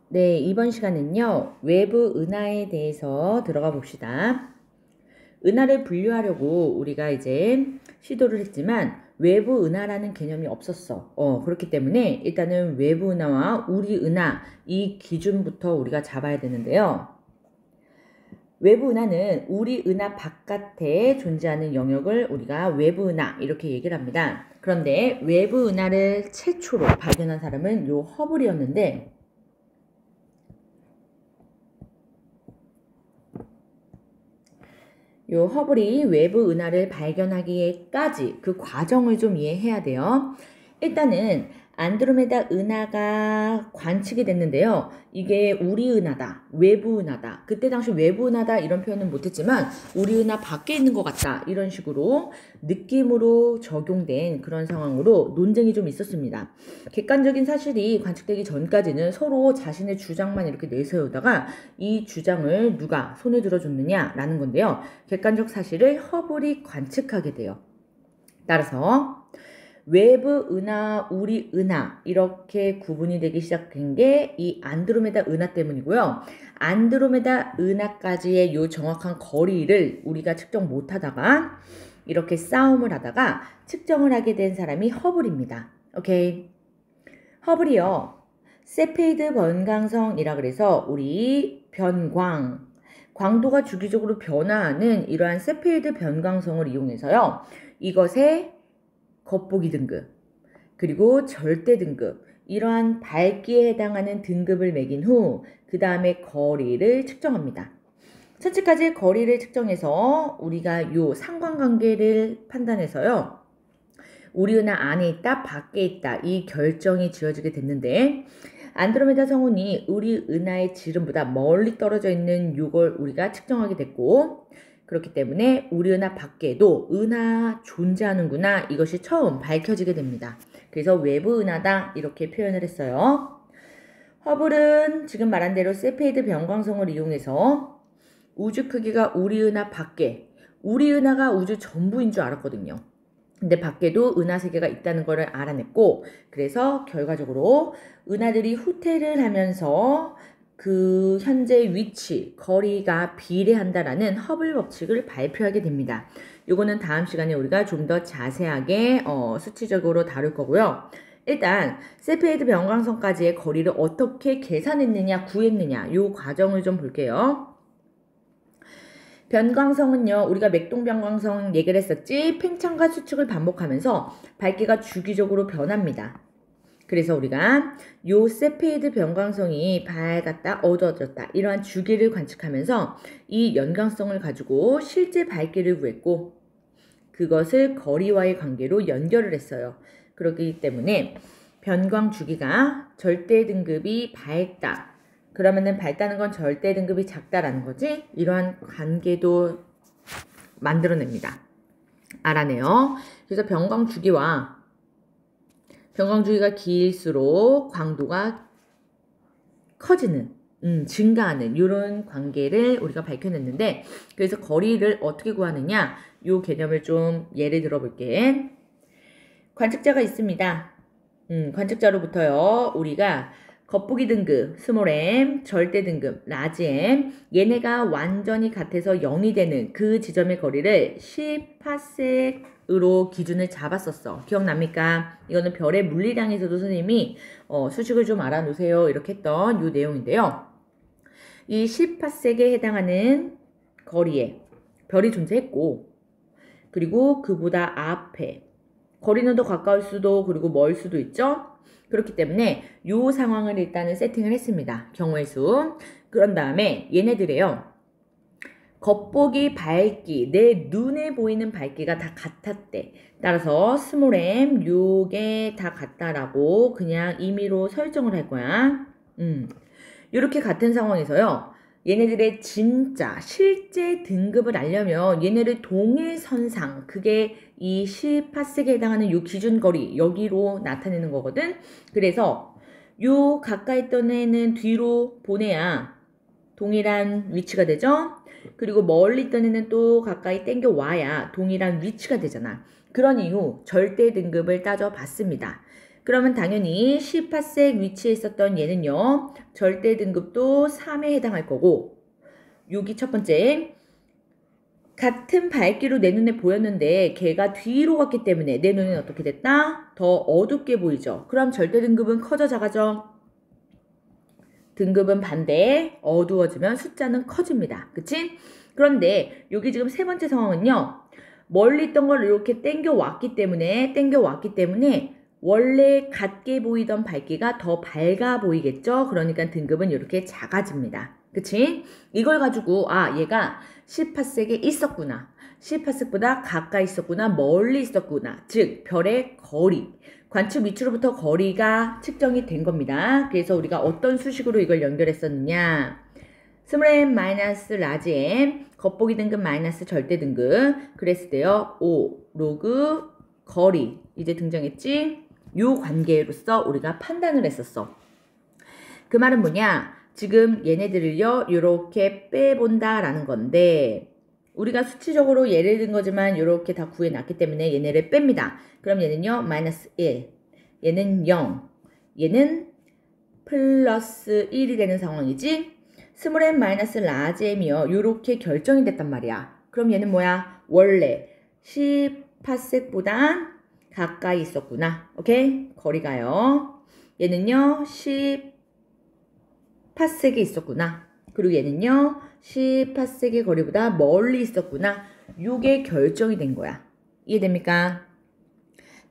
네, 이번 시간은요, 외부 은하에 대해서 들어가 봅시다. 은하를 분류하려고 우리가 이제 시도를 했지만 외부 은하라는 개념이 없었어. 그렇기 때문에 일단은 외부 은하와 우리 은하 이 기준부터 우리가 잡아야 되는데요. 외부 은하는 우리 은하 바깥에 존재하는 영역을 우리가 외부 은하 이렇게 얘기를 합니다. 그런데 외부 은하를 최초로 발견한 사람은 요 허블이었는데 요 허블이 외부 은하를 발견하기까지 그 과정을 좀 이해해야 돼요. 일단은 안드로메다 은하가 관측이 됐는데요. 이게 우리 은하다, 외부 은하다. 그때 당시 외부 은하다 이런 표현은 못했지만 우리 은하 밖에 있는 것 같다 이런 식으로 느낌으로 적용된 그런 상황으로 논쟁이 좀 있었습니다. 객관적인 사실이 관측되기 전까지는 서로 자신의 주장만 이렇게 내세우다가 이 주장을 누가 손에 들어줬느냐라는 건데요. 객관적 사실을 허블이 관측하게 돼요. 따라서 외부 은하, 우리 은하 이렇게 구분이 되기 시작한 게 이 안드로메다 은하 때문이고요. 안드로메다 은하까지의 요 정확한 거리를 우리가 측정 못하다가 이렇게 싸움을 하다가 측정을 하게 된 사람이 허블입니다. 오케이. 허블이요. 세페이드 변광성이라 그래서 우리 변광, 광도가 주기적으로 변화하는 이러한 세페이드 변광성을 이용해서요. 이것의 겉보기 등급, 그리고 절대 등급, 이러한 밝기에 해당하는 등급을 매긴 후 그 다음에 거리를 측정합니다. 첫째까지 거리를 측정해서 우리가 요 상관관계를 판단해서요. 우리 은하 안에 있다, 밖에 있다 이 결정이 지어지게 됐는데 안드로메다 성운이 우리 은하의 지름보다 멀리 떨어져 있는 요걸 우리가 측정하게 됐고 그렇기 때문에 우리 은하 밖에도 은하 존재하는구나 이것이 처음 밝혀지게 됩니다. 그래서 외부 은하다 이렇게 표현을 했어요. 허블은 지금 말한 대로 세페이드 변광성을 이용해서 우주 크기가 우리 은하 밖에 우리 은하가 우주 전부인 줄 알았거든요. 근데 밖에도 은하 세계가 있다는 것을 알아냈고 그래서 결과적으로 은하들이 후퇴를 하면서 그 현재 위치, 거리가 비례한다라는 허블 법칙을 발표하게 됩니다. 이거는 다음 시간에 우리가 좀 더 자세하게 수치적으로 다룰 거고요. 일단 세페이드 변광성까지의 거리를 어떻게 계산했느냐, 구했느냐 이 과정을 좀 볼게요. 변광성은요. 우리가 맥동 변광성 얘기를 했었지. 팽창과 수축을 반복하면서 밝기가 주기적으로 변합니다. 그래서 우리가 요 세페이드 변광성이 밝았다 어두워졌다 이러한 주기를 관측하면서 이 연광성을 가지고 실제 밝기를 구했고 그것을 거리와의 관계로 연결을 했어요. 그렇기 때문에 변광 주기가 절대 등급이 밝다. 그러면은 밝다는 건 절대 등급이 작다라는 거지. 이러한 관계도 만들어냅니다. 알아내요. 그래서 변광 주기와 변광 주기가 길수록 광도가 커지는, 증가하는 이런 관계를 우리가 밝혀냈는데 그래서 거리를 어떻게 구하느냐 이 개념을 좀 예를 들어볼게. 관측자가 있습니다. 관측자로부터요. 우리가 겉보기 등급, 스몰 m, 절대 등급, 라지 m 얘네가 완전히 같아서 0이 되는 그 지점의 거리를 10파섹으로 기준을 잡았었어. 기억납니까? 이거는 별의 물리량에서도 선생님이 수식을 좀 알아놓으세요. 이렇게 했던 이 내용인데요. 이 10파섹에 해당하는 거리에 별이 존재했고 그리고 그보다 앞에 거리는 더 가까울 수도 그리고 멀 수도 있죠. 그렇기 때문에 이 상황을 일단은 세팅을 했습니다. 경우의 수. 그런 다음에 얘네들이요. 겉보기 밝기, 내 눈에 보이는 밝기가 다 같았대. 따라서 스몰 m 요게 다 같다라고 그냥 임의로 설정을 할 거야. 이렇게 같은 상황에서요. 얘네들의 진짜 실제 등급을 알려면 얘네를 동일선상 그게 이 10파섹에 해당하는 요 기준거리 여기로 나타내는 거거든. 그래서 요 가까이 있던 애는 뒤로 보내야 동일한 위치가 되죠. 그리고 멀리 있던 애는 또 가까이 땡겨 와야 동일한 위치가 되잖아. 그런 이유 절대 등급을 따져봤습니다. 그러면 당연히 10파섹 위치에 있었던 얘는요. 절대 등급도 3에 해당할 거고 여기 첫 번째 같은 밝기로 내 눈에 보였는데 걔가 뒤로 갔기 때문에 내 눈에는 어떻게 됐다? 더 어둡게 보이죠. 그럼 절대 등급은 커져 작아져? 등급은 반대 어두워지면 숫자는 커집니다. 그치? 그런데 여기 지금 세 번째 상황은요. 멀리 있던 걸 이렇게 땡겨 왔기 때문에 원래 같게 보이던 밝기가 더 밝아 보이겠죠? 그러니까 등급은 이렇게 작아집니다. 그치? 이걸 가지고 얘가 10파섹에 있었구나. 10파섹보다 가까이 있었구나. 멀리 있었구나. 즉 별의 거리. 관측 밑으로부터 거리가 측정이 된 겁니다. 그래서 우리가 어떤 수식으로 이걸 연결했었느냐. 스몰 m 마이너스 라지 m 겉보기 등급 마이너스 절대 등급 그랬을 때요. 5 로그 거리 이제 등장했지. 요 관계로서 우리가 판단을 했었어. 그 말은 뭐냐? 지금 얘네들을요. 이렇게 빼본다 라는 건데 우리가 수치적으로 예를 든 거지만 이렇게 다 구해놨기 때문에 얘네를 뺍니다. 그럼 얘는요. 마이너스 1 얘는 0 얘는 플러스 1이 되는 상황이지. 스몰 m 마이너스 라지 m이요. 요렇게 결정이 됐단 말이야. 그럼 얘는 뭐야? 원래 10파섹보단 가까이 있었구나. 오케이? 거리가요. 얘는요. 10파섹에 있었구나. 그리고 얘는요. 10파섹의 거리보다 멀리 있었구나. 요게 결정이 된 거야. 이해됩니까?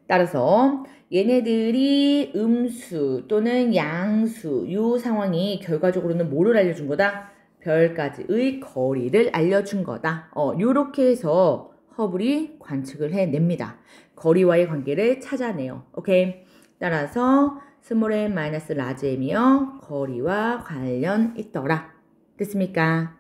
따라서 얘네들이 음수 또는 양수 요 상황이 결과적으로는 뭐를 알려준 거다? 별까지의 거리를 알려준 거다. 요렇게 해서 허블이 관측을 해냅니다. 거리와의 관계를 찾아내요. 오케이? 따라서 스몰 m 마이너스 라지 m이요. 거리와 관련 있더라. 됐습니까?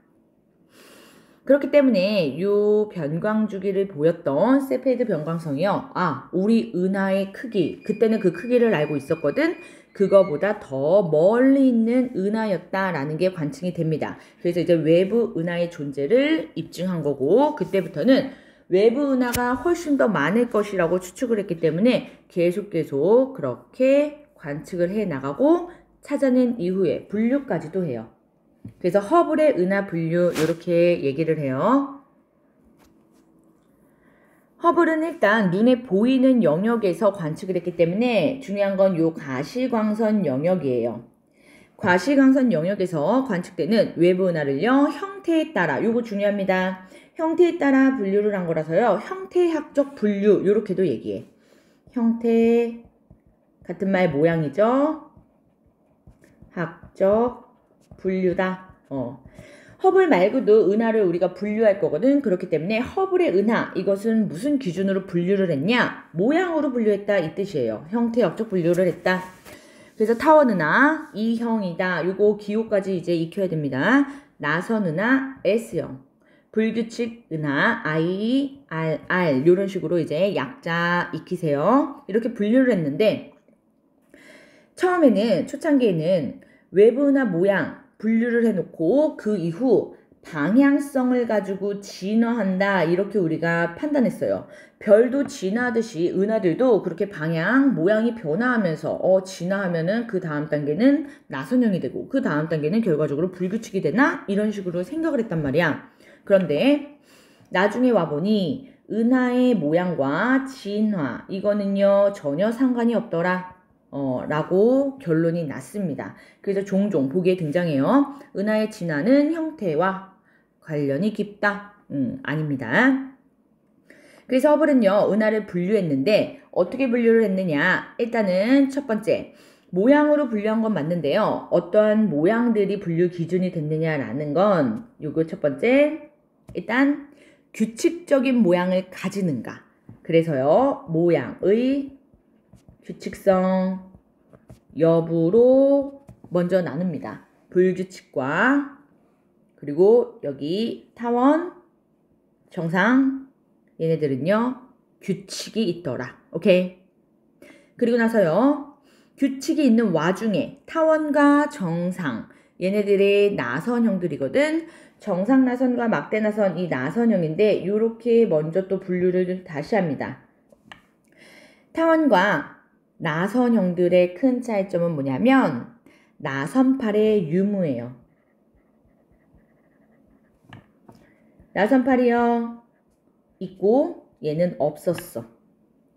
그렇기 때문에 요 변광주기를 보였던 세페이드 변광성이요. 우리 은하의 크기, 그때는 그 크기를 알고 있었거든. 그거보다 더 멀리 있는 은하였다라는 게 관측이 됩니다. 그래서 이제 외부 은하의 존재를 입증한 거고 그때부터는 외부 은하가 훨씬 더 많을 것이라고 추측을 했기 때문에 계속 그렇게 관측을 해 나가고 찾아낸 이후에 분류까지도 해요. 그래서 허블의 은하 분류 이렇게 얘기를 해요. 허블은 일단 눈에 보이는 영역에서 관측을 했기 때문에 중요한 건 요 가시광선 영역이에요. 가시광선 영역에서 관측되는 외부 은하를요. 형태에 따라 요거 중요합니다. 형태에 따라 분류를 한 거라서요. 형태학적 분류 요렇게도 얘기해. 형태 같은 말 모양이죠. 학적 분류다. 허블 말고도 은하를 우리가 분류할 거거든. 그렇기 때문에 허블의 은하 이것은 무슨 기준으로 분류를 했냐? 모양으로 분류했다 이 뜻이에요. 형태학적 분류를 했다. 그래서 타원 은하 E형이다. 요거 기호까지 이제 익혀야 됩니다. 나선 은하 S형, 불규칙 은하 IRR 요런 식으로 이제 약자 익히세요. 이렇게 분류를 했는데 처음에는 초창기에는 외부 은하 모양 분류를 해놓고 그 이후 방향성을 가지고 진화한다 이렇게 우리가 판단했어요. 별도 진화하듯이 은하들도 그렇게 방향 모양이 변화하면서 진화하면은 그 다음 단계는 나선형이 되고 그 다음 단계는 결과적으로 불규칙이 되나 이런 식으로 생각을 했단 말이야. 그런데 나중에 와보니 은하의 모양과 진화 이거는요 전혀 상관이 없더라. 라고 결론이 났습니다. 그래서 종종 보기에 등장해요. 은하의 진화는 형태와 관련이 깊다. 아닙니다. 그래서 허블은요, 은하를 분류했는데 어떻게 분류를 했느냐? 일단은 첫 번째, 모양으로 분류한 건 맞는데요. 어떠한 모양들이 분류 기준이 됐느냐라는 건 요거 첫 번째, 일단 규칙적인 모양을 가지는가. 그래서요, 모양의 규칙성 여부로 먼저 나눕니다. 불규칙과 그리고 여기 타원, 정상 얘네들은요 규칙이 있더라. 오케이. 그리고 나서요 규칙이 있는 와중에 타원과 정상 얘네들의 나선형들이거든. 정상 나선과 막대 나선 이 나선형인데 이렇게 먼저 또 분류를 다시 합니다. 타원과 나선형들의 큰 차이점은 뭐냐면 나선팔의 유무예요. 나선팔이요. 있고 얘는 없었어.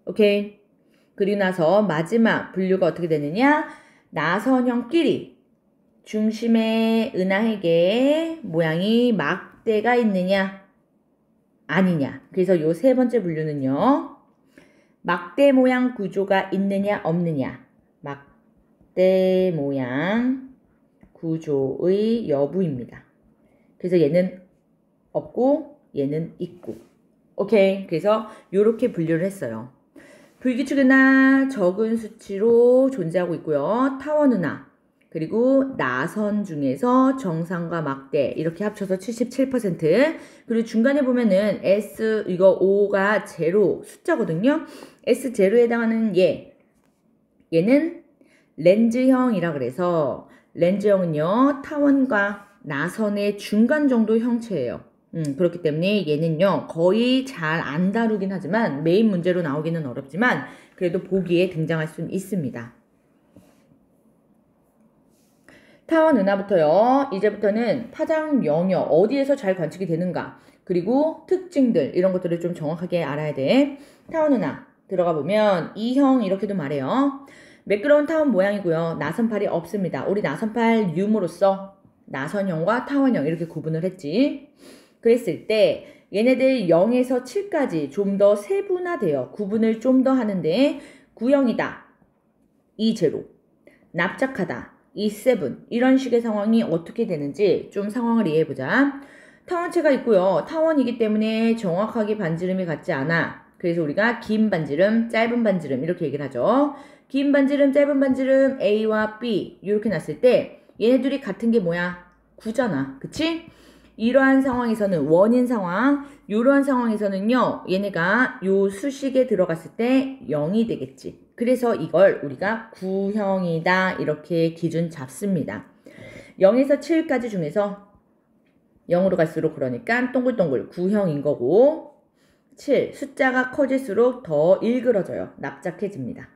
오케이. 그리고 나서 마지막 분류가 어떻게 되느냐? 나선형끼리 중심의 은하핵의 모양이 막대가 있느냐? 아니냐. 그래서 요 세 번째 분류는요. 막대 모양 구조가 있느냐 없느냐. 막대 모양 구조의 여부입니다. 그래서 얘는 없고 얘는 있고. 오케이. 그래서 요렇게 분류를 했어요. 불규칙 은하 적은 수치로 존재하고 있고요. 타원 은하 그리고 나선 중에서 정상과 막대 이렇게 합쳐서 77%. 그리고 중간에 보면은 S 이거 5가 제로 숫자거든요. S0에 해당하는 얘는 렌즈형이라 그래서 렌즈형은요 타원과 나선의 중간 정도 형체예요. 그렇기 때문에 얘는요 거의 잘 안 다루긴 하지만 메인 문제로 나오기는 어렵지만 그래도 보기에 등장할 수는 있습니다. 타원 은하부터요. 이제부터는 파장 영역 어디에서 잘 관측이 되는가 그리고 특징들 이런 것들을 좀 정확하게 알아야 돼. 타원 은하 들어가 보면 E형 이렇게도 말해요. 매끄러운 타원 모양이고요. 나선팔이 없습니다. 우리 나선팔 유무로서 나선형과 타원형 이렇게 구분을 했지. 그랬을 때 얘네들 0에서 7까지 좀 더 세분화돼요. 구분을 좀 더 하는데 구형이다. E0. 납작하다. E7. 이런 식의 상황이 어떻게 되는지 좀 상황을 이해해보자. 타원체가 있고요. 타원이기 때문에 정확하게 반지름이 같지 않아. 그래서 우리가 긴 반지름, 짧은 반지름 이렇게 얘기를 하죠. 긴 반지름, 짧은 반지름 A와 B 이렇게 놨을 때 얘네들이 같은 게 뭐야? 9잖아. 그치? 이러한 상황에서는 원인 상황, 이러한 상황에서는요. 얘네가 요 수식에 들어갔을 때 0이 되겠지. 그래서 이걸 우리가 구형이다 이렇게 기준 잡습니다. 0에서 7까지 중에서 0으로 갈수록 그러니까 동글동글 구형인 거고 7 숫자가 커질수록 더 일그러져요. 납작해집니다.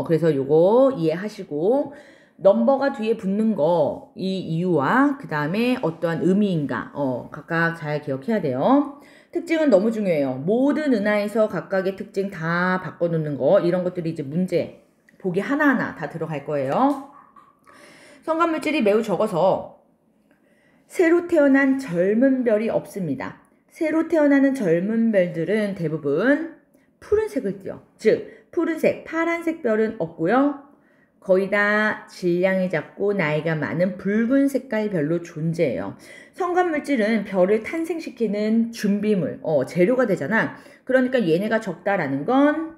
그래서 요거 이해하시고 넘버가 뒤에 붙는 거 이 이유와 그 다음에 어떠한 의미인가 각각 잘 기억해야 돼요. 특징은 너무 중요해요. 모든 은하에서 각각의 특징 다 바꿔놓는 거 이런 것들이 이제 문제 보기 하나하나 다 들어갈 거예요. 성간물질이 매우 적어서 새로 태어난 젊은 별이 없습니다. 새로 태어나는 젊은 별들은 대부분 푸른색을 띠요. 즉 푸른색, 파란색 별은 없고요. 거의 다 질량이 작고 나이가 많은 붉은 색깔 별로 존재해요. 성간물질은 별을 탄생시키는 준비물, 재료가 되잖아. 그러니까 얘네가 적다라는 건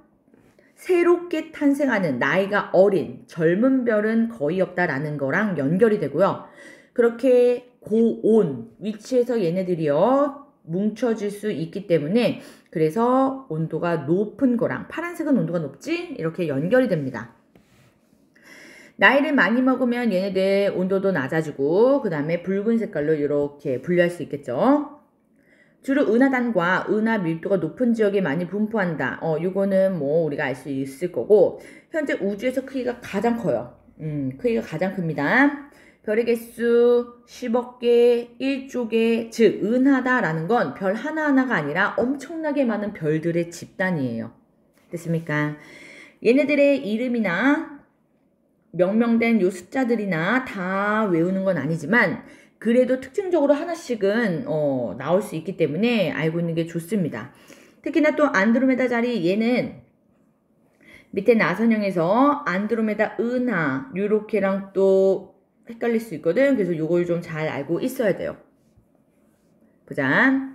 새롭게 탄생하는 나이가 어린 젊은 별은 거의 없다라는 거랑 연결이 되고요. 그렇게 고온 위치에서 얘네들이요 뭉쳐질 수 있기 때문에 그래서 온도가 높은 거랑 파란색은 온도가 높지? 이렇게 연결이 됩니다. 나이를 많이 먹으면 얘네들 온도도 낮아지고 그 다음에 붉은 색깔로 이렇게 분류할 수 있겠죠. 주로 은하단과 은하 밀도가 높은 지역에 많이 분포한다. 요거는 뭐 우리가 알 수 있을 거고 현재 우주에서 크기가 가장 커요. 크기가 가장 큽니다. 별의 개수 10억 개, 1조 개, 즉 은하다라는 건 별 하나하나가 아니라 엄청나게 많은 별들의 집단이에요. 됐습니까? 얘네들의 이름이나 명명된 요 숫자들이나 다 외우는 건 아니지만 그래도 특징적으로 하나씩은 나올 수 있기 때문에 알고 있는 게 좋습니다. 특히나 또 안드로메다 자리 얘는 밑에 나선형에서 안드로메다 은하 요렇게랑 또 헷갈릴 수 있거든. 그래서 요걸 좀 잘 알고 있어야 돼요. 보자.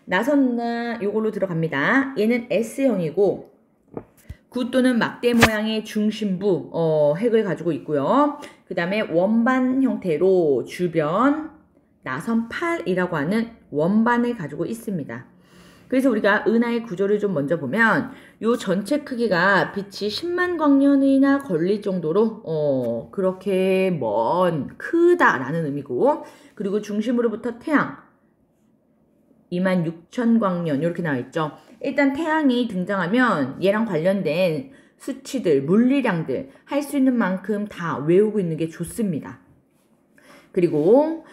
나선 요걸로 들어갑니다. 얘는 S형이고 구 또는 막대 모양의 중심부 핵을 가지고 있고요. 그 다음에 원반 형태로 주변 나선팔이라고 하는 원반을 가지고 있습니다. 그래서 우리가 은하의 구조를 좀 먼저 보면 요 전체 크기가 빛이 10만 광년이나 걸릴 정도로 그렇게 크다라는 의미고 그리고 중심으로부터 태양 26,000광년 이렇게 나와 있죠. 일단 태양이 등장하면 얘랑 관련된 수치들, 물리량들 할 수 있는 만큼 다 외우고 있는 게 좋습니다. 그리고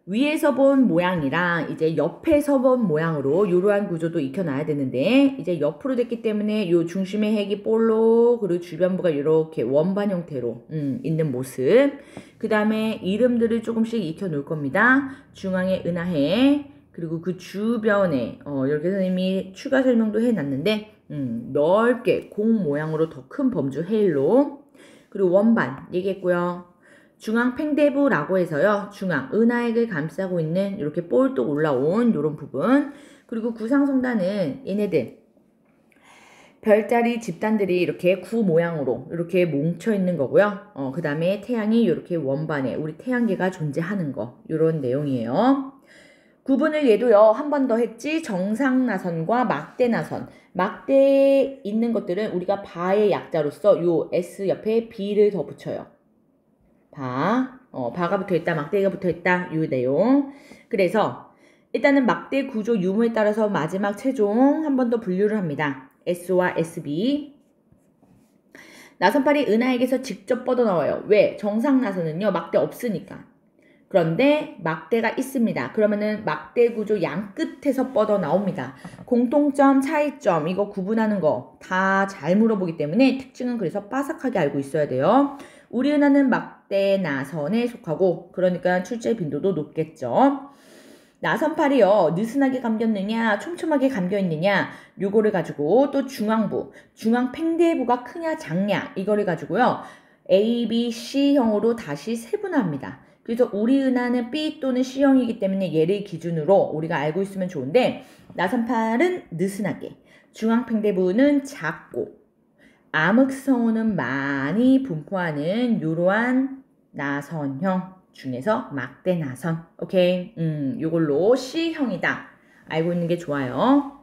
위에서 본 모양이랑 이제 옆에서 본 모양으로 이러한 구조도 익혀놔야 되는데 이제 옆으로 됐기 때문에 요 중심의 핵이 볼록 그리고 주변부가 이렇게 원반 형태로 있는 모습. 그 다음에 이름들을 조금씩 익혀 놓을 겁니다. 중앙에 은하해 그리고 그 주변에 이렇게 선생님이 추가 설명도 해놨는데 넓게 공 모양으로 더 큰 범주 헤일로 그리고 원반 얘기했고요. 중앙 팽대부라고 해서요. 중앙 은하액을 감싸고 있는 이렇게 볼록 올라온 이런 부분. 그리고 구상성단은 얘네들 별자리 집단들이 이렇게 구 모양으로 이렇게 뭉쳐 있는 거고요. 그 다음에 태양이 이렇게 원반에 우리 태양계가 존재하는 거 이런 내용이에요. 구분을 얘도요. 한 번 더 했지. 정상나선과 막대나선. 막대에 있는 것들은 우리가 바의 약자로서 요 S 옆에 B를 더 붙여요. 바가 붙어있다, 막대기가 붙어있다, 이 내용. 그래서 일단은 막대 구조 유무에 따라서 마지막 최종 한 번 더 분류를 합니다. S와 SB. 나선팔이 은하에게서 직접 뻗어나와요. 왜? 정상 나선은요, 막대 없으니까. 그런데 막대가 있습니다. 그러면은 막대 구조 양 끝에서 뻗어나옵니다. 공통점, 차이점, 이거 구분하는 거 다 잘 물어보기 때문에 특징은 그래서 빠삭하게 알고 있어야 돼요. 우리 은하는 막대 나선에 속하고 그러니까 출제 빈도도 높겠죠. 나선팔이요. 느슨하게 감겼느냐 촘촘하게 감겨있느냐 요거를 가지고 또 중앙부 중앙 팽대부가 크냐 작냐 이거를 가지고요. A, B, C형으로 다시 세분화합니다. 그래서 우리 은하는 B 또는 C형이기 때문에 얘를 기준으로 우리가 알고 있으면 좋은데 나선팔은 느슨하게 중앙 팽대부는 작고 암흑성우는 많이 분포하는 이러한 나선형 중에서 막대 나선. 오케이. 요걸로 C형이다. 알고 있는 게 좋아요.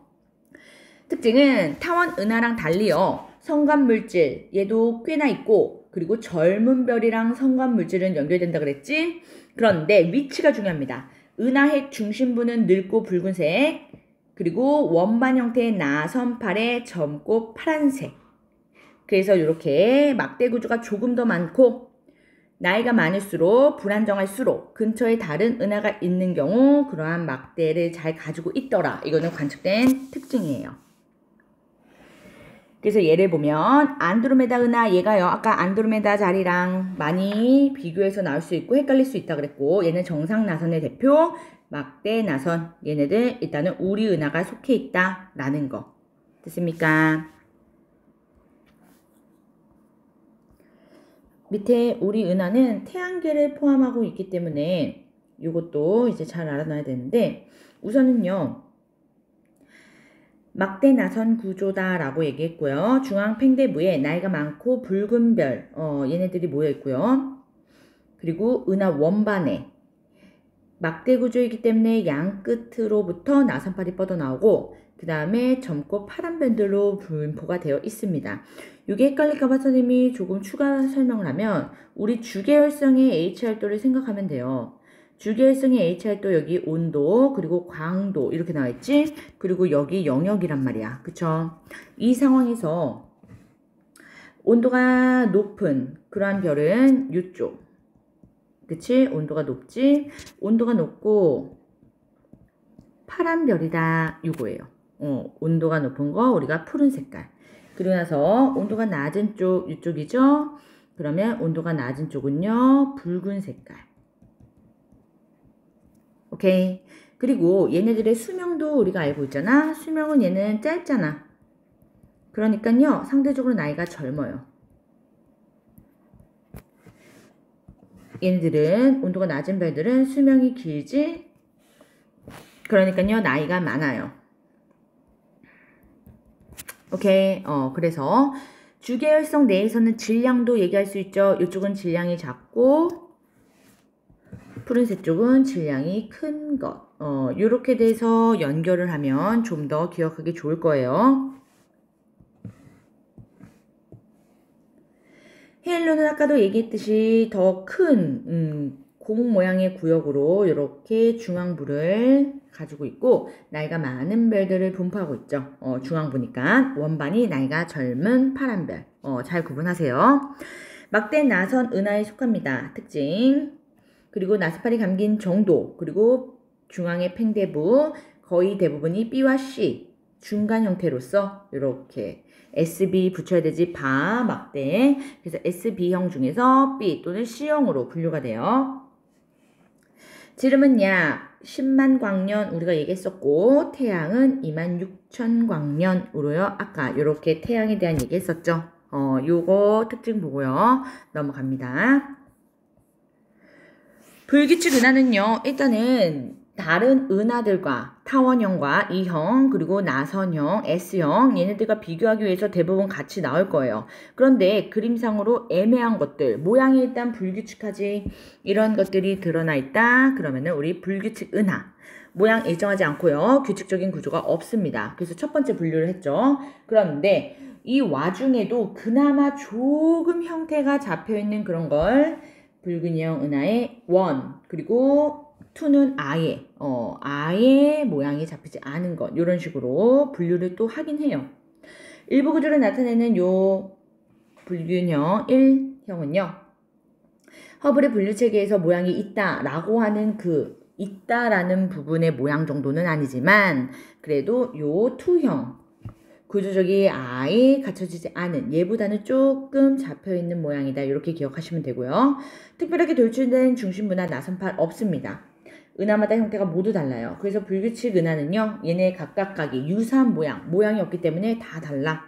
특징은 타원 은하랑 달리요. 성간물질 얘도 꽤나 있고 그리고 젊은 별이랑 성간물질은 연결된다 그랬지? 그런데 위치가 중요합니다. 은하핵 중심부는 늙고 붉은색 그리고 원반 형태의 나선팔의 젊고 파란색. 그래서 이렇게 막대 구조가 조금 더 많고 나이가 많을수록 불안정할수록 근처에 다른 은하가 있는 경우 그러한 막대를 잘 가지고 있더라. 이거는 관측된 특징이에요. 그래서 예를 보면 안드로메다 은하 얘가요. 아까 안드로메다 자리랑 많이 비교해서 나올 수 있고 헷갈릴 수 있다 그랬고 얘는 정상 나선의 대표 막대 나선 얘네들 일단은 우리 은하가 속해 있다 라는 거 됐습니까? 밑에 우리 은하는 태양계를 포함하고 있기 때문에 이것도 이제 잘 알아놔야 되는데 우선은요. 막대 나선 구조다 라고 얘기했고요. 중앙 팽대부에 나이가 많고 붉은 별 얘네들이 모여 있고요. 그리고 은하 원반에 막대 구조이기 때문에 양 끝으로부터 나선팔이 뻗어나오고 그 다음에 젊고 파란 밴드로 분포가 되어 있습니다. 이게 헷갈릴까봐 선생님이 조금 추가 설명을 하면 우리 주계열성의 H활도를 생각하면 돼요. 주계열성의 H활도 여기 온도 그리고 광도 이렇게 나와있지? 그리고 여기 영역이란 말이야. 그쵸? 이 상황에서 온도가 높은 그러한 별은 이쪽 그치? 온도가 높지? 온도가 높고 파란 별이다 이거예요. 온도가 높은 거 우리가 푸른 색깔. 그리고 나서 온도가 낮은 쪽 이쪽이죠. 그러면 온도가 낮은 쪽은요 붉은 색깔. 오케이. 그리고 얘네들의 수명도 우리가 알고 있잖아. 수명은 얘는 짧잖아. 그러니까요 상대적으로 나이가 젊어요. 얘네들은 온도가 낮은 별들은 수명이 길지. 그러니까요 나이가 많아요. 오케이. 그래서 주계열성 내에서는 질량도 얘기할 수 있죠. 이쪽은 질량이 작고 푸른색 쪽은 질량이 큰 것. 요렇게 돼서 연결을 하면 좀 더 기억하기 좋을 거예요. 헤일로는 아까도 얘기했듯이 더 큰 공 모양의 구역으로 이렇게 중앙부를 가지고 있고 나이가 많은 별들을 분포하고 있죠. 중앙부니까 원반이 나이가 젊은 파란 별. 잘 구분하세요. 막대 나선 은하에 속합니다. 특징. 그리고 나스팔이 감긴 정도. 그리고 중앙의 팽대부. 거의 대부분이 B와 C. 중간 형태로서 이렇게 SB 붙여야 되지. 바, 막대. 그래서 SB형 중에서 B 또는 C형으로 분류가 돼요. 지름은 약 10만 광년 우리가 얘기했었고 태양은 26,000 광년으로요. 아까 이렇게 태양에 대한 얘기했었죠. 요거 특징 보고요. 넘어갑니다. 불규칙 은하는요. 일단은 다른 은하들과 타원형과 E형 그리고 나선형, S형 얘네들과 비교하기 위해서 대부분 같이 나올 거예요. 그런데 그림상으로 애매한 것들, 모양이 일단 불규칙하지 이런 것들이 드러나 있다. 그러면은 우리 불규칙 은하. 모양 일정하지 않고요. 규칙적인 구조가 없습니다. 그래서 첫 번째 분류를 했죠. 그런데 이 와중에도 그나마 조금 형태가 잡혀있는 그런 걸 불균형 은하의 1 그리고 2는 아예 모양이 잡히지 않은 것 이런 식으로 분류를 또 하긴 해요. 일부 구조를 나타내는 요 불균형 1형은요. 허블의 분류 체계에서 모양이 있다라고 하는 있다라는 부분의 모양 정도는 아니지만 그래도 요 2형 구조적이 아예 갖춰지지 않은 얘보다는 조금 잡혀있는 모양이다. 이렇게 기억하시면 되고요. 특별하게 돌출된 중심부나 나선팔 없습니다. 은하마다 형태가 모두 달라요. 그래서 불규칙 은하는요. 얘네 각각각이 유사한 모양이 없기 때문에 다 달라.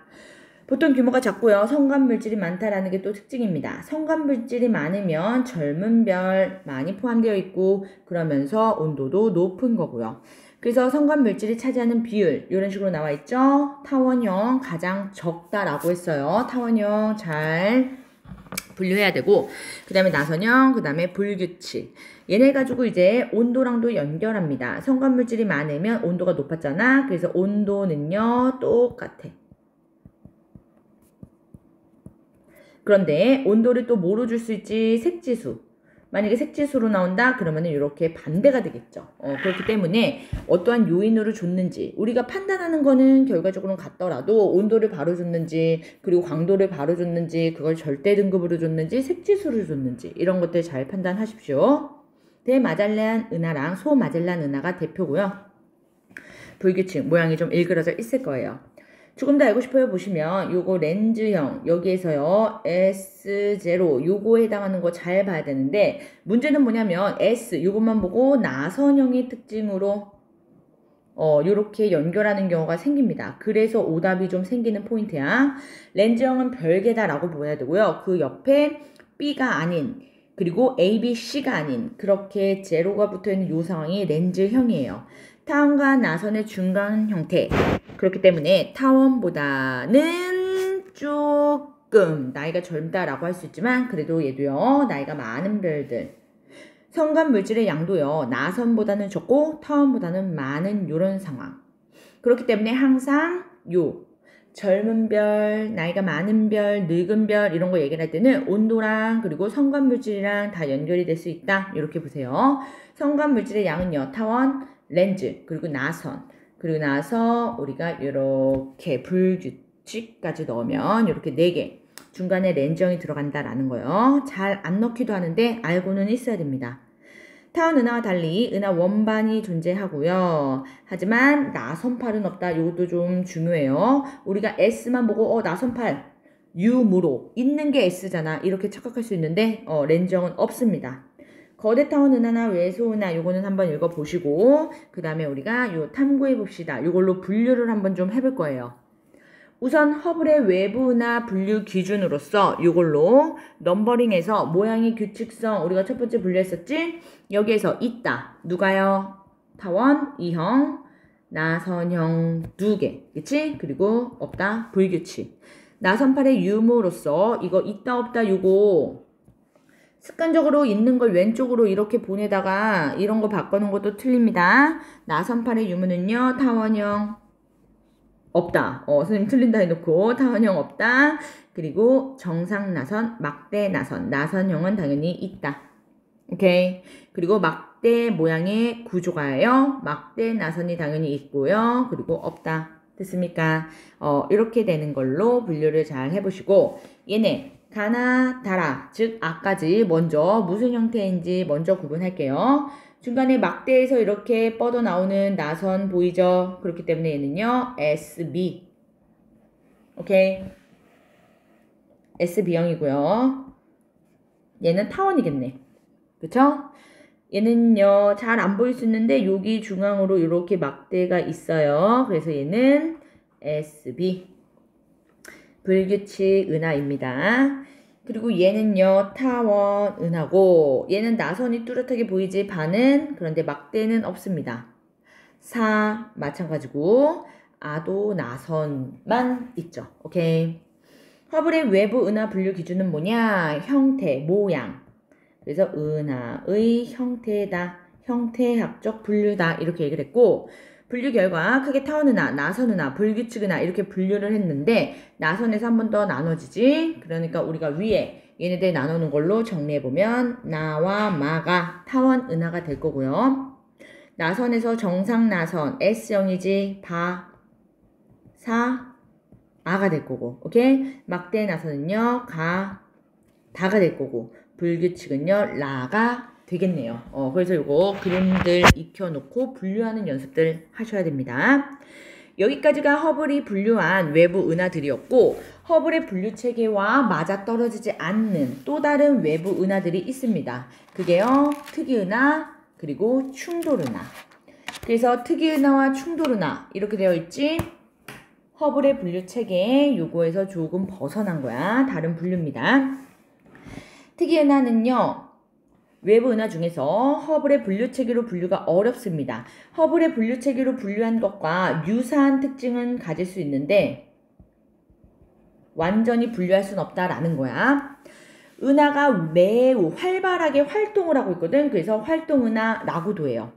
보통 규모가 작고요. 성간물질이 많다라는 게 또 특징입니다. 성간물질이 많으면 젊은 별 많이 포함되어 있고 그러면서 온도도 높은 거고요. 그래서 성간물질이 차지하는 비율 이런 식으로 나와 있죠. 타원형 가장 적다라고 했어요. 타원형 잘 분류해야 되고 그 다음에 나선형, 그 다음에 불규칙 얘네 가지고 이제 온도랑도 연결합니다. 성간물질이 많으면 온도가 높았잖아. 그래서 온도는요 똑같아. 그런데 온도를 또 뭐로 줄 수 있지? 색지수. 만약에 색지수로 나온다 그러면 이렇게 반대가 되겠죠. 그렇기 때문에 어떠한 요인으로 줬는지 우리가 판단하는 거는 결과적으로는 같더라도 온도를 바로 줬는지 그리고 광도를 바로 줬는지 그걸 절대 등급으로 줬는지 색지수를 줬는지 이런 것들 잘 판단하십시오. 대마젤란 은하랑 소마젤란 은하가 대표고요. 불규칙 모양이 좀 일그러져 있을 거예요. 조금 더 알고 싶어요 보시면 요거 렌즈형 여기에서요 S0 요거에 해당하는 거 잘 봐야 되는데 문제는 뭐냐면 S 요것만 보고 나선형의 특징으로 요렇게 연결하는 경우가 생깁니다. 그래서 오답이 좀 생기는 포인트야. 렌즈형은 별개다라고 보여야 되고요. 그 옆에 B가 아닌 그리고 A, B, C가 아닌 그렇게 제로가 붙어있는 요 상황이 렌즈형이에요. 타원과 나선의 중간 형태. 그렇기 때문에 타원보다는 조금 나이가 젊다라고 할 수 있지만 그래도 얘도요. 나이가 많은 별들. 성간 물질의 양도요. 나선보다는 적고 타원보다는 많은 요런 상황. 그렇기 때문에 항상 젊은 별, 나이가 많은 별, 늙은 별 이런 거 얘기를 할 때는 온도랑 그리고 성간 물질이랑 다 연결이 될 수 있다. 이렇게 보세요. 성간 물질의 양은요. 타원, 렌즈, 그리고 나선. 그리고 나서 우리가 이렇게 불규칙까지 넣으면 이렇게 4개. 중간에 렌즈형이 들어간다라는 거예요. 잘 안 넣기도 하는데 알고는 있어야 됩니다. 타원 은하와 달리 은하 원반이 존재하고요. 하지만 나선팔은 없다. 이것도 좀 중요해요. 우리가 S만 보고 나선팔 유무로 있는 게 S잖아. 이렇게 착각할 수 있는데 렌즈형은 없습니다. 거대 타원 은하나 외소 은하 요거는 한번 읽어보시고 그 다음에 우리가 요 탐구해 봅시다. 요걸로 분류를 한번 좀 해볼 거예요. 우선 허블의 외부 은하 분류 기준으로서 이걸로 넘버링해서 모양의 규칙성 우리가 첫 번째 분류했었지? 여기에서 있다. 누가요? 타원 2형, 나선형 2개. 그치? 그리고 없다. 불규칙. 나선팔의 유무로서 이거 있다 없다 요거 습관적으로 있는 걸 왼쪽으로 이렇게 보내다가 이런 거 바꿔놓은 것도 틀립니다. 나선팔의 유무는요. 타원형 없다. 선생님 틀린다 해놓고 타원형 없다. 그리고 정상 나선, 막대 나선. 나선형은 당연히 있다. 오케이. 그리고 막대 모양의 구조가요. 막대 나선이 당연히 있고요. 그리고 없다. 됐습니까? 이렇게 되는 걸로 분류를 잘 해보시고 얘네 가나 다라 즉 아까지 먼저 무슨 형태인지 먼저 구분할게요. 중간에 막대에서 이렇게 뻗어 나오는 나선 보이죠? 그렇기 때문에 얘는요 SB 오케이 SB형이고요. 얘는 타원이겠네. 그쵸? 얘는요 잘 안 보일 수 있는데 여기 중앙으로 이렇게 막대가 있어요. 그래서 얘는 SB 불규칙 은하입니다. 그리고 얘는요 타원 은하고 얘는 나선이 뚜렷하게 보이지 반은 그런데 막대는 없습니다. 사 마찬가지고 아도 나선만 있죠. 오케이. 허블의 외부 은하 분류 기준은 뭐냐? 형태, 모양. 그래서 은하의 형태다. 형태학적 분류다. 이렇게 얘기를 했고 분류 결과 크게 타원 은하, 나선 은하, 불규칙 은하 이렇게 분류를 했는데 나선에서 한 번 더 나눠지지. 그러니까 우리가 위에 얘네들 나누는 걸로 정리해보면 나와 마가 타원 은하가 될 거고요. 나선에서 정상 나선 S형이지 바, 사, 아가 될 거고 오케이? 막대 나선은요 가, 다가 될 거고 불규칙은요 라가 되겠네요. 그래서 요거 그림들 익혀놓고 분류하는 연습들 하셔야 됩니다. 여기까지가 허블이 분류한 외부 은하들이었고 허블의 분류 체계와 맞아떨어지지 않는 또 다른 외부 은하들이 있습니다. 그게요 특이은하 그리고 충돌은하. 그래서 특이은하와 충돌은하 이렇게 되어 있지. 허블의 분류 체계 요거에서 조금 벗어난 거야. 다른 분류입니다. 특이은하는요 외부 은하 중에서 허블의 분류 체계로 분류가 어렵습니다. 허블의 분류 체계로 분류한 것과 유사한 특징은 가질 수 있는데 완전히 분류할 수는 없다라는 거야. 은하가 매우 활발하게 활동을 하고 있거든. 그래서 활동은하라고도 해요.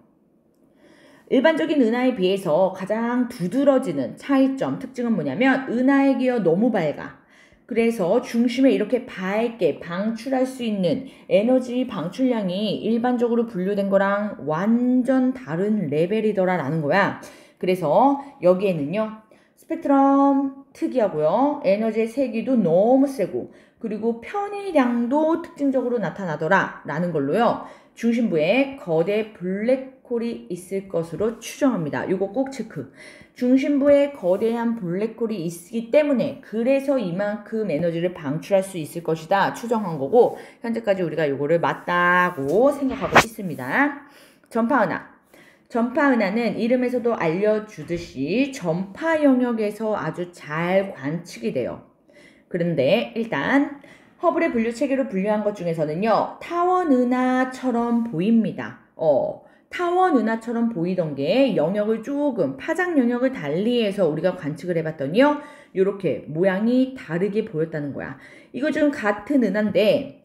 일반적인 은하에 비해서 가장 두드러지는 차이점, 특징은 뭐냐면 은하의 기어 너무 밝아. 그래서 중심에 이렇게 밝게 방출할 수 있는 에너지 방출량이 일반적으로 분류된 거랑 완전 다른 레벨이더라 라는 거야. 그래서 여기에는요 스펙트럼 특이하고요 에너지의 세기도 너무 세고 그리고 편의량도 특징적으로 나타나더라 라는 걸로요 중심부에 거대 블랙홀이 있을 것으로 추정합니다. 이거 꼭 체크. 중심부에 거대한 블랙홀이 있기 때문에 그래서 이만큼 에너지를 방출할 수 있을 것이다 추정한 거고 현재까지 우리가 이거를 맞다고 생각하고 있습니다. 전파은하. 전파은하는 이름에서도 알려주듯이 전파 영역에서 아주 잘 관측이 돼요. 그런데 일단 허블의 분류 체계로 분류한 것 중에서는요 타원 은하처럼 보입니다. 타원 은하처럼 보이던 게 영역을 조금 파장 영역을 달리해서 우리가 관측을 해봤더니요 이렇게 모양이 다르게 보였다는 거야. 이거 지금 같은 은하인데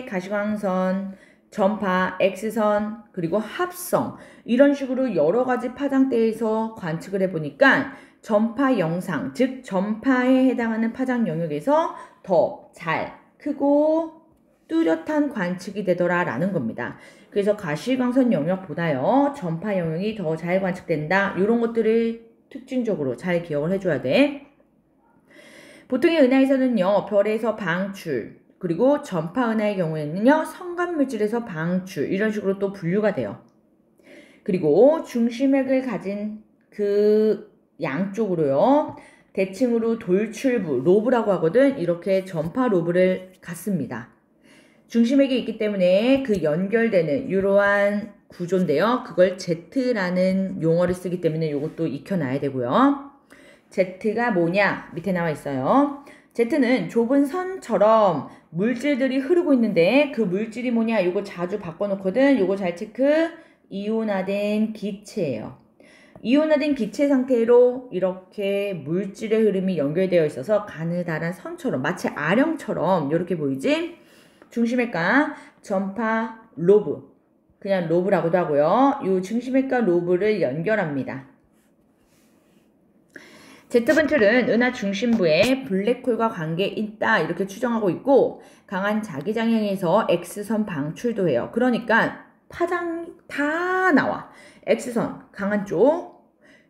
가시광선, 전파, X선, 그리고 합성 이런 식으로 여러 가지 파장대에서 관측을 해보니까 전파 영상, 즉 전파에 해당하는 파장 영역에서 더 잘 크고 뚜렷한 관측이 되더라 라는 겁니다. 그래서 가시광선 영역보다요 전파 영역이 더 잘 관측된다. 이런 것들을 특징적으로 잘 기억을 해줘야 돼. 보통의 은하에서는요 별에서 방출 그리고 전파 은하의 경우에는요 성간물질에서 방출 이런 식으로 또 분류가 돼요. 그리고 중심핵을 가진 그 양쪽으로요 대칭으로 돌출부 로브라고 하거든. 이렇게 전파 로브를 갖습니다. 중심핵이 있기 때문에 그 연결되는 이러한 구조인데요. 그걸 Z라는 용어를 쓰기 때문에 이것도 익혀놔야 되고요. Z가 뭐냐? 밑에 나와 있어요. Z는 좁은 선처럼 물질들이 흐르고 있는데 그 물질이 뭐냐? 이거 자주 바꿔놓거든. 이거 잘 체크. 이온화된 기체예요. 이온화된 기체 상태로 이렇게 물질의 흐름이 연결되어 있어서 가느다란 선처럼 마치 아령처럼 이렇게 보이지? 중심핵과 전파 로브 그냥 로브라고도 하고요. 이 중심핵과 로브를 연결합니다. Z분출은 은하 중심부에 블랙홀과 관계 있다 이렇게 추정하고 있고 강한 자기장형에서 X선 방출도 해요. 그러니까 파장 다 나와. X선 강한 쪽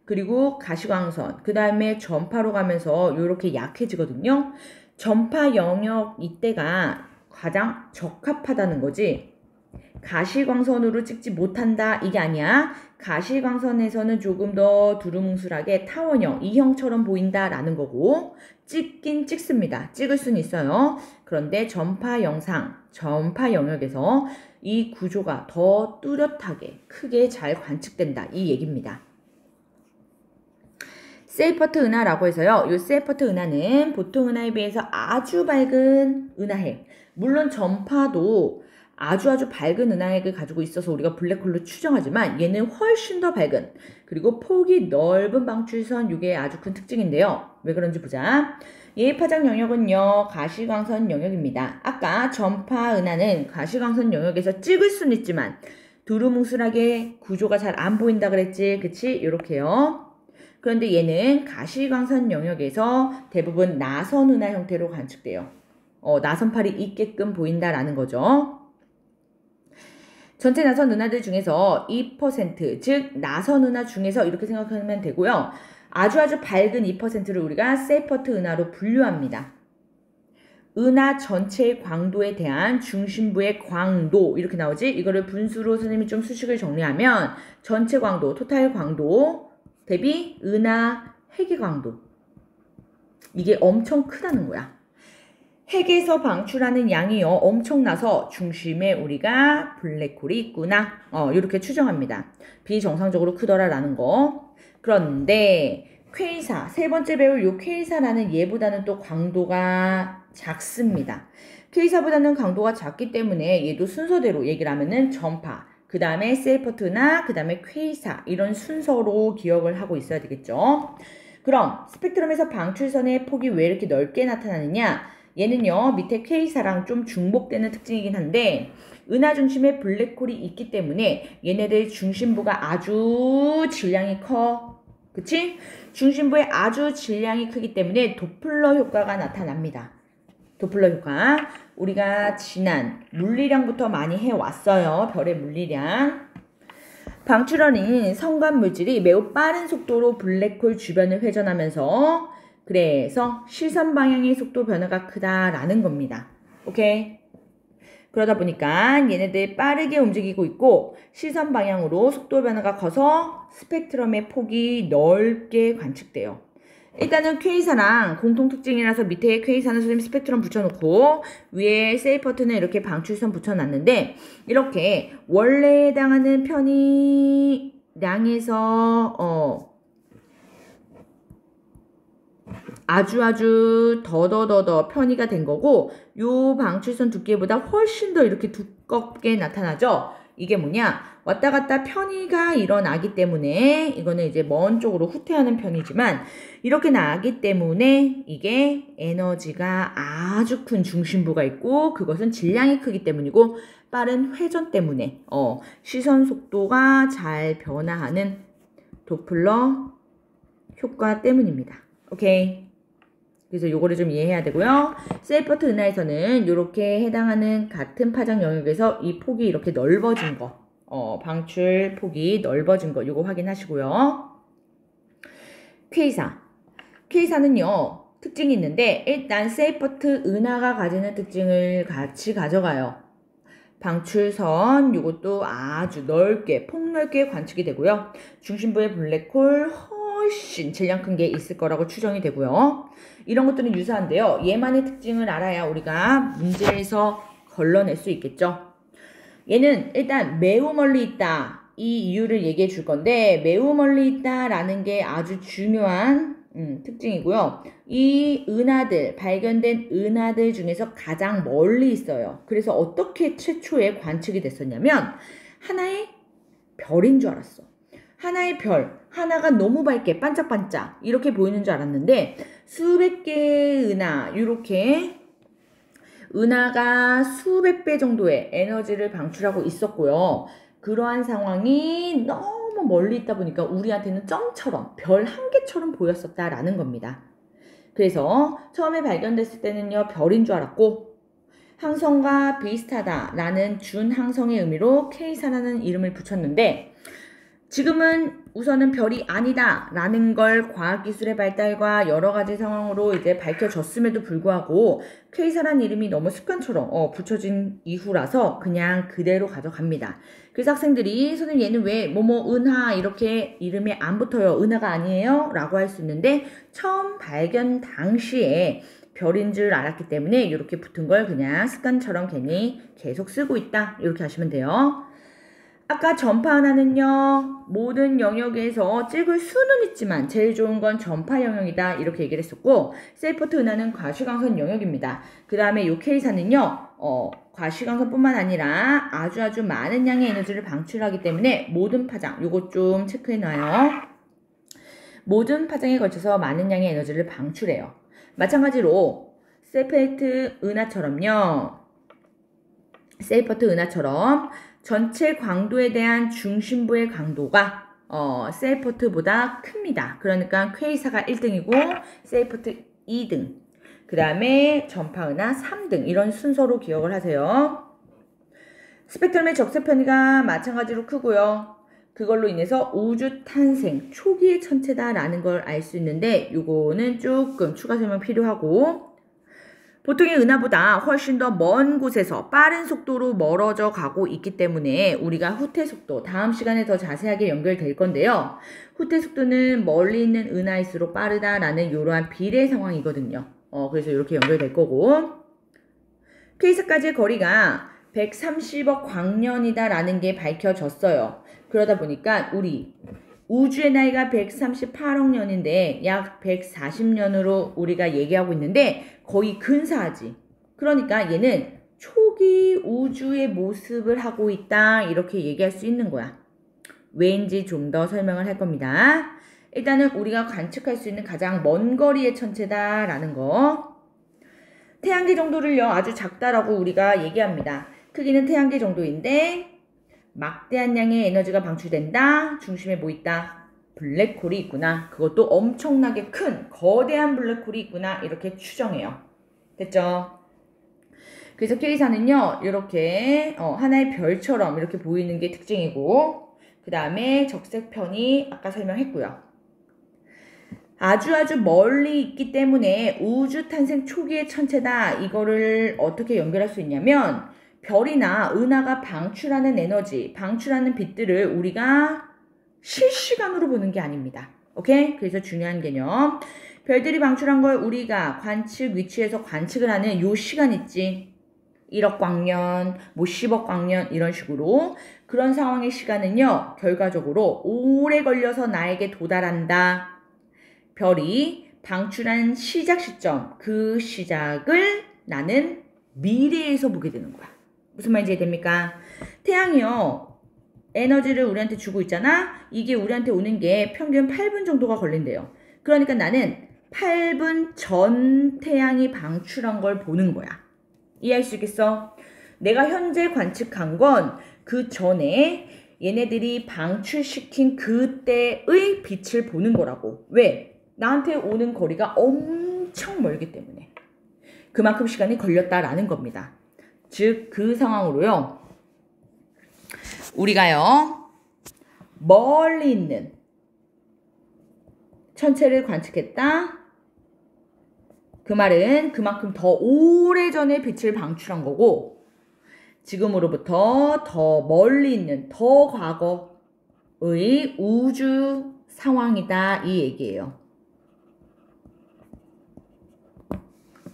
그리고 가시광선, 그 다음에 전파로 가면서 이렇게 약해지거든요. 전파 영역 이때가 가장 적합하다는 거지. 가시광선으로 찍지 못한다 이게 아니야. 가시광선에서는 조금 더 두루뭉술하게 타원형, 이형처럼 보인다라는 거고 찍긴 찍습니다. 찍을 수는 있어요. 그런데 전파 영상, 전파 영역에서 이 구조가 더 뚜렷하게 크게 잘 관측된다 이 얘기입니다. 세이퍼트 은하라고 해서요. 이 세이퍼트 은하는 보통 은하에 비해서 아주 밝은 은하핵. 물론 전파도 아주 밝은 은하핵을 가지고 있어서 우리가 블랙홀로 추정하지만 얘는 훨씬 더 밝은 그리고 폭이 넓은 방출선 이게 아주 큰 특징인데요. 왜 그런지 보자. 얘의 파장 영역은요. 가시광선 영역입니다. 아까 전파 은하는 가시광선 영역에서 찍을 수는 있지만 두루뭉술하게 구조가 잘 안 보인다 그랬지. 그치? 이렇게요. 그런데 얘는 가시광선 영역에서 대부분 나선 은하 형태로 관측돼요. 나선팔이 있게끔 보인다라는 거죠. 전체 나선 은하들 중에서 2%, 즉 나선 은하 중에서 이렇게 생각하면 되고요. 아주 밝은 2%를 우리가 세이퍼트 은하로 분류합니다. 은하 전체의 광도에 대한 중심부의 광도 이렇게 나오지? 이거를 분수로 선생님이 좀 수식을 정리하면 전체 광도, 토탈 광도 대비 은하 핵의 광도 이게 엄청 크다는 거야. 핵에서 방출하는 양이요 엄청나서 중심에 우리가 블랙홀이 있구나 이렇게 추정합니다. 비정상적으로 크더라라는 거. 그런데 퀘이사 세 번째 배울 요 퀘이사라는 얘보다는 또 광도가 작습니다. 퀘이사보다는 강도가 작기 때문에 얘도 순서대로 얘기를 하면은 전파 그 다음에 세이퍼트나 그 다음에 퀘이사 이런 순서로 기억을 하고 있어야 되겠죠. 그럼 스펙트럼에서 방출선의 폭이 왜 이렇게 넓게 나타나느냐? 얘는요 밑에 퀘이사랑 좀 중복되는 특징이긴 한데 은하 중심에 블랙홀이 있기 때문에 얘네들 중심부가 아주 질량이 커. 그치? 중심부에 아주 질량이 크기 때문에 도플러 효과가 나타납니다. 도플러 효과. 우리가 지난 물리량부터 많이 해왔어요. 별의 물리량. 방출원인 성간 물질이 매우 빠른 속도로 블랙홀 주변을 회전하면서 그래서 시선 방향의 속도 변화가 크다라는 겁니다. 오케이? 그러다 보니까 얘네들 빠르게 움직이고 있고 시선 방향으로 속도 변화가 커서 스펙트럼의 폭이 넓게 관측돼요. 일단은 퀘이사랑 공통 특징이라서 밑에 퀘이사는 선생님 스펙트럼 붙여놓고 위에 세이퍼트는 이렇게 방출선 붙여놨는데 이렇게 원래에 해당하는 편의량에서 아주 더더더 편의가 된 거고 요 방출선 두께보다 훨씬 더 이렇게 두껍게 나타나죠. 이게 뭐냐? 왔다 갔다 편의가 일어나기 때문에 이거는 이제 먼 쪽으로 후퇴하는 편이지만 이렇게 나기 때문에 이게 에너지가 아주 큰 중심부가 있고 그것은 질량이 크기 때문이고 빠른 회전 때문에 시선 속도가 잘 변화하는 도플러 효과 때문입니다. 오케이. 그래서 요거를 좀 이해해야 되고요. 세이퍼트 은하에서는 이렇게 해당하는 같은 파장 영역에서 이 폭이 이렇게 넓어진 거, 방출 폭이 넓어진 거 요거 확인하시고요. 퀘이사는요 특징이 있는데 일단 세이퍼트 은하가 가지는 특징을 같이 가져가요. 방출선 요것도 아주 넓게 폭넓게 관측이 되고요. 중심부의 블랙홀 훨씬 질량 큰 게 있을 거라고 추정이 되고요. 이런 것들은 유사한데요. 얘만의 특징을 알아야 우리가 문제에서 걸러낼 수 있겠죠. 얘는 일단 매우 멀리 있다. 이 이유를 얘기해 줄 건데 매우 멀리 있다라는 게 아주 중요한 특징이고요. 이 은하들, 발견된 은하들 중에서 가장 멀리 있어요. 그래서 어떻게 최초에 관측이 됐었냐면 하나의 별인 줄 알았어. 하나의 별, 하나가 너무 밝게 반짝반짝 이렇게 보이는 줄 알았는데 수백 개의 은하, 이렇게 은하가 수백 배 정도의 에너지를 방출하고 있었고요. 그러한 상황이 너무 멀리 있다 보니까 우리한테는 점처럼, 별 한 개처럼 보였었다라는 겁니다. 그래서 처음에 발견됐을 때는요, 별인 줄 알았고 항성과 비슷하다라는 준항성의 의미로 K사라는 이름을 붙였는데 지금은 우선은 별이 아니다 라는 걸 과학기술의 발달과 여러 가지 상황으로 이제 밝혀졌음에도 불구하고 퀘이사란 이름이 너무 습관처럼 붙여진 이후라서 그냥 그대로 가져갑니다. 그래서 학생들이 선생님 얘는 왜 뭐뭐 은하 이렇게 이름에 안 붙어요. 은하가 아니에요? 라고 할 수 있는데 처음 발견 당시에 별인 줄 알았기 때문에 이렇게 붙은 걸 그냥 습관처럼 괜히 계속 쓰고 있다. 이렇게 하시면 돼요. 아까 전파 은하는요, 모든 영역에서 찍을 수는 있지만 제일 좋은 건 전파 영역이다 이렇게 얘기를 했었고, 셀포트 은하는 과시광선 영역입니다. 그 다음에 요 K사는요 과시광선뿐만 아니라 아주 많은 양의 에너지를 방출하기 때문에 모든 파장, 요거 좀 체크해놔요. 모든 파장에 걸쳐서 많은 양의 에너지를 방출해요. 마찬가지로 셀포트 은하처럼 전체 광도에 대한 중심부의 강도가 셀포트보다 큽니다. 그러니까 퀘이사가 1등이고 셀포트 2등, 그 다음에 전파은하 3등 이런 순서로 기억을 하세요. 스펙트럼의 적색 편이가 마찬가지로 크고요. 그걸로 인해서 우주 탄생 초기의 천체다라는 걸 알 수 있는데 요거는 조금 추가 설명 필요하고, 보통의 은하보다 훨씬 더 먼 곳에서 빠른 속도로 멀어져 가고 있기 때문에 우리가 후퇴 속도, 다음 시간에 더 자세하게 연결될 건데요. 후퇴 속도는 멀리 있는 은하일수록 빠르다라는 이러한 비례 상황이거든요. 그래서 이렇게 연결될 거고, 퀘이사까지의 거리가 130억 광년이다라는 게 밝혀졌어요. 그러다 보니까 우리 우주의 나이가 138억 년인데 약 140년으로 우리가 얘기하고 있는데 거의 근사하지. 그러니까 얘는 초기 우주의 모습을 하고 있다 이렇게 얘기할 수 있는 거야. 왜인지 좀 더 설명을 할 겁니다. 일단은 우리가 관측할 수 있는 가장 먼 거리의 천체다라는 거. 태양계 정도를요 아주 작다라고 우리가 얘기합니다. 크기는 태양계 정도인데 막대한 양의 에너지가 방출된다. 중심에 뭐 있다? 블랙홀이 있구나. 그것도 엄청나게 큰 거대한 블랙홀이 있구나. 이렇게 추정해요. 됐죠? 그래서 퀘이사는요 이렇게 하나의 별처럼 이렇게 보이는 게 특징이고, 그 다음에 적색편이 아까 설명했고요. 아주 멀리 있기 때문에 우주 탄생 초기의 천체다. 이거를 어떻게 연결할 수 있냐면, 별이나 은하가 방출하는 에너지, 방출하는 빛들을 우리가 실시간으로 보는 게 아닙니다. 오케이? 그래서 중요한 개념. 별들이 방출한 걸 우리가 관측 위치에서 관측을 하는 요 시간 있지. 1억 광년, 뭐 10억 광년 이런 식으로. 그런 상황의 시간은요, 결과적으로 오래 걸려서 나에게 도달한다. 별이 방출한 시작 시점, 그 시작을 나는 미래에서 보게 되는 거야. 무슨 말인지 이해됩니까? 태양이요 에너지를 우리한테 주고 있잖아. 이게 우리한테 오는 게 평균 8분 정도가 걸린대요. 그러니까 나는 8분 전 태양이 방출한 걸 보는 거야. 이해할 수 있겠어? 내가 현재 관측한 건 그 전에 얘네들이 방출시킨 그때의 빛을 보는 거라고. 왜? 나한테 오는 거리가 엄청 멀기 때문에 그만큼 시간이 걸렸다라는 겁니다. 즉 그 상황으로요 우리가요 멀리 있는 천체를 관측했다. 그 말은 그만큼 더 오래전에 빛을 방출한 거고, 지금으로부터 더 멀리 있는 더 과거의 우주 상황이다 이 얘기예요.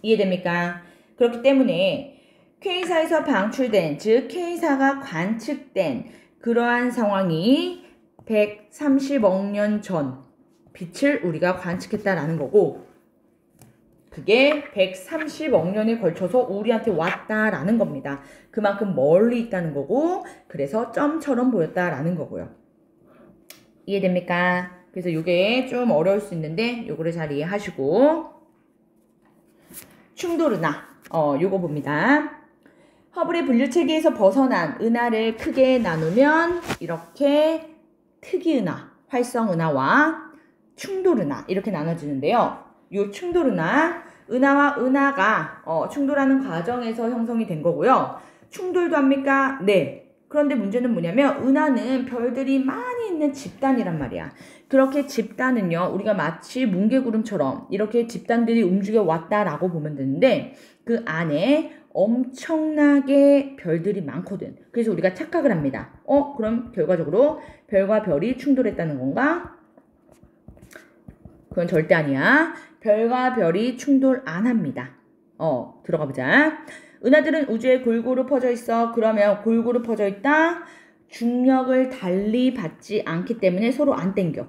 이해됩니까? 그렇기 때문에 K사에서 방출된, 즉 K사가 관측된 그러한 상황이 130억 년 전 빛을 우리가 관측했다라는 거고, 그게 130억 년에 걸쳐서 우리한테 왔다라는 겁니다. 그만큼 멀리 있다는 거고, 그래서 점처럼 보였다라는 거고요. 이해됩니까? 그래서 이게 좀 어려울 수 있는데 요거를 잘 이해하시고, 충돌은하 요거 봅니다. 허블의 분류체계에서 벗어난 은하를 크게 나누면 이렇게 특이은하, 활성은하와 충돌은하 이렇게 나눠지는데요. 요 충돌은하, 은하와 은하가 충돌하는 과정에서 형성이 된 거고요. 충돌도 합니까? 네. 그런데 문제는 뭐냐면 은하는 별들이 많이 있는 집단이란 말이야. 그렇게 집단은요, 우리가 마치 뭉게구름처럼 이렇게 집단들이 움직여 왔다라고 보면 되는데 그 안에 엄청나게 별들이 많거든. 그래서 우리가 착각을 합니다. 그럼 결과적으로 별과 별이 충돌했다는 건가? 그건 절대 아니야. 별과 별이 충돌 안 합니다. 들어가 보자. 은하들은 우주에 골고루 퍼져 있어. 그러면 골고루 퍼져 있다. 중력을 달리 받지 않기 때문에 서로 안 땡겨.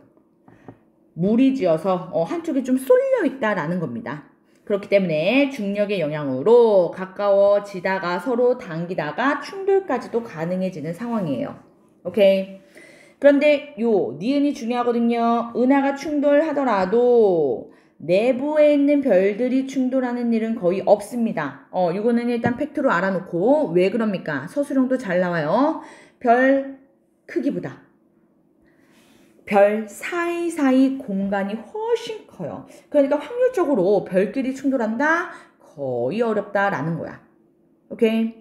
무리지어서 한쪽에 좀 쏠려 있다라는 겁니다. 그렇기 때문에 중력의 영향으로 가까워지다가 서로 당기다가 충돌까지도 가능해지는 상황이에요. 오케이. 그런데 니은이 중요하거든요. 은하가 충돌하더라도 내부에 있는 별들이 충돌하는 일은 거의 없습니다. 이거는 일단 팩트로 알아놓고 왜 그럽니까? 서술형도 잘 나와요. 별 크기보다 별 사이사이 공간이 훨씬 커요. 그러니까 확률적으로 별끼리 충돌한다? 거의 어렵다라는 거야. 오케이?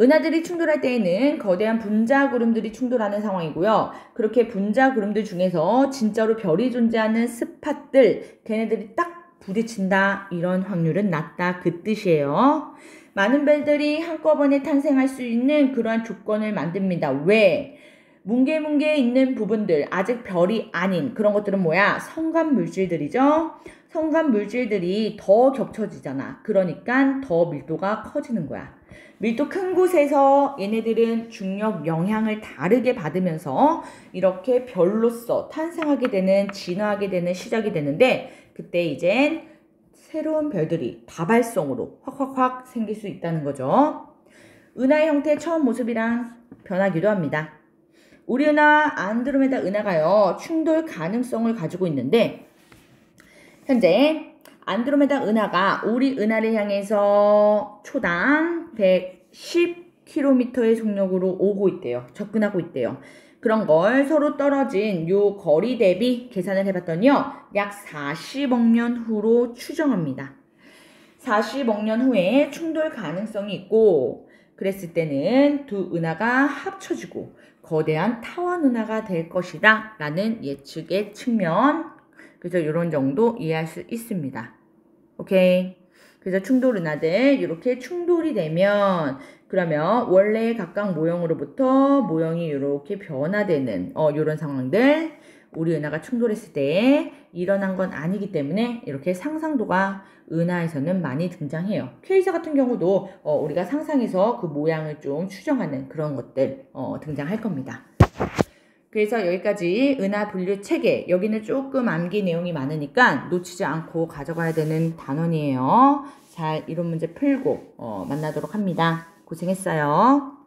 은하들이 충돌할 때에는 거대한 분자구름들이 충돌하는 상황이고요. 그렇게 분자구름들 중에서 진짜로 별이 존재하는 스팟들, 걔네들이 딱 부딪힌다. 이런 확률은 낮다. 그 뜻이에요. 많은 별들이 한꺼번에 탄생할 수 있는 그러한 조건을 만듭니다. 왜? 뭉게뭉게 있는 부분들, 아직 별이 아닌 그런 것들은 뭐야? 성간 물질들이죠. 성간 물질들이 더 겹쳐지잖아. 그러니까 더 밀도가 커지는 거야. 밀도 큰 곳에서 얘네들은 중력 영향을 다르게 받으면서 이렇게 별로서 탄생하게 되는, 진화하게 되는 시작이 되는데 그때 이젠 새로운 별들이 다발성으로 확 생길 수 있다는 거죠. 은하의 형태의 처음 모습이랑 변하기도 합니다. 우리 은하 안드로메다 은하가요, 충돌 가능성을 가지고 있는데 현재 안드로메다 은하가 우리 은하를 향해서 초당 110km의 속력으로 오고 있대요. 접근하고 있대요. 그런 걸 서로 떨어진 요 거리 대비 계산을 해봤더니요, 약 40억 년 후로 추정합니다. 40억 년 후에 충돌 가능성이 있고, 그랬을 때는 두 은하가 합쳐지고 거대한 타원 은하가 될 것이다 라는 예측의 측면. 그래서 이런 정도 이해할 수 있습니다. 오케이. 그래서 충돌 은하들 이렇게 충돌이 되면 그러면 원래 각각 모형으로부터 모형이 이렇게 변화되는 이런 상황들, 우리 은하가 충돌했을 때 일어난 건 아니기 때문에 이렇게 상상도가 은하에서는 많이 등장해요. 퀘이저 같은 경우도 우리가 상상해서 그 모양을 좀 추정하는 그런 것들 등장할 겁니다. 그래서 여기까지 은하 분류 체계, 여기는 조금 암기 내용이 많으니까 놓치지 않고 가져가야 되는 단원이에요. 잘 이론 문제 풀고 만나도록 합니다. 고생했어요.